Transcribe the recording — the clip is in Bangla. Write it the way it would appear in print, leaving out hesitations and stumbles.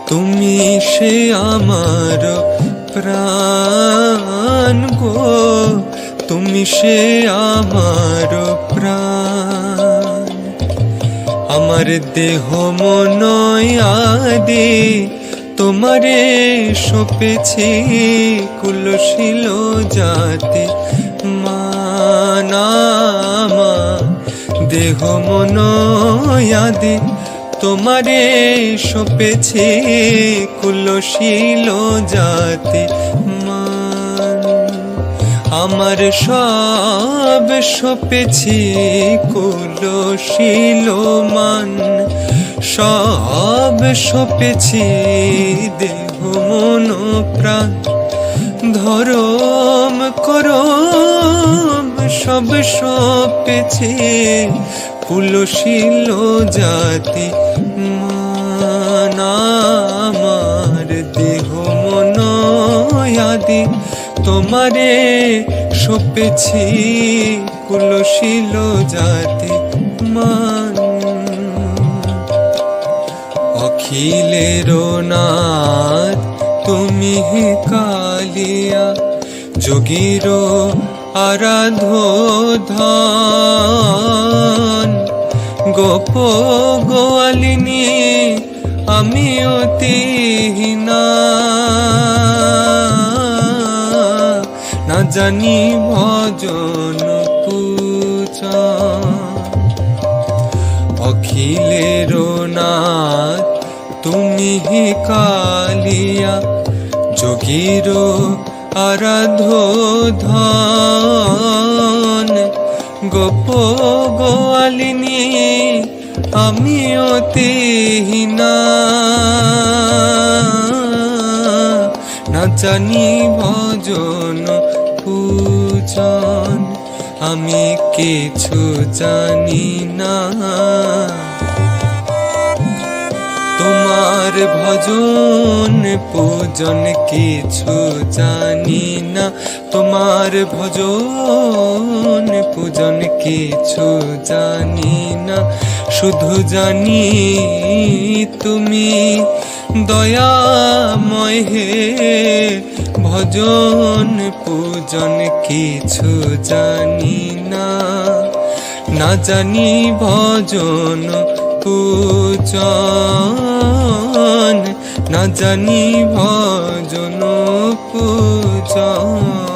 তুমি সে আমার প্রাণ গো, তুমি সে আমার প্রাণ। আমার দেহ মন আদি তোমারে সপেছি, কুলশীল জাতি মানা। আমার দেহ মন আদি তোমারে সপেছি, কুলশীল জাতি মান। আমার সব সপেছি কুলশীল মান, সব সপেছি দেহ মন প্রাণ। ধরম করম সব সপেছি, কুলশীল জাতি মান। আমার দেহ মন আদি তোমারে সপেছি, কুলশীল জাতি মান। অখিলের নাথ তুমি কালিয়া, যোগীর আরাধন। গোপ গোয়ালিনী আমি অতিহীনা, না জানি ভজন পূজা। অখিলের নাথ তুমি কালিয়া, যোগীর আরাধন। গোপ গোয়ালিনী আমি অতিহীনা, না জানি ভজন পূজন। আমি কিছু জানি না, তোমার ভজন পূজন কিছু জানি না। তোমার ভজন পূজন কিছু জানি না, শুধু জানি তুমি দয়াময় হে। ভজন পূজন কিছু জানি না, না জানি ভজন পূজন, না জানি ভজন পূজন।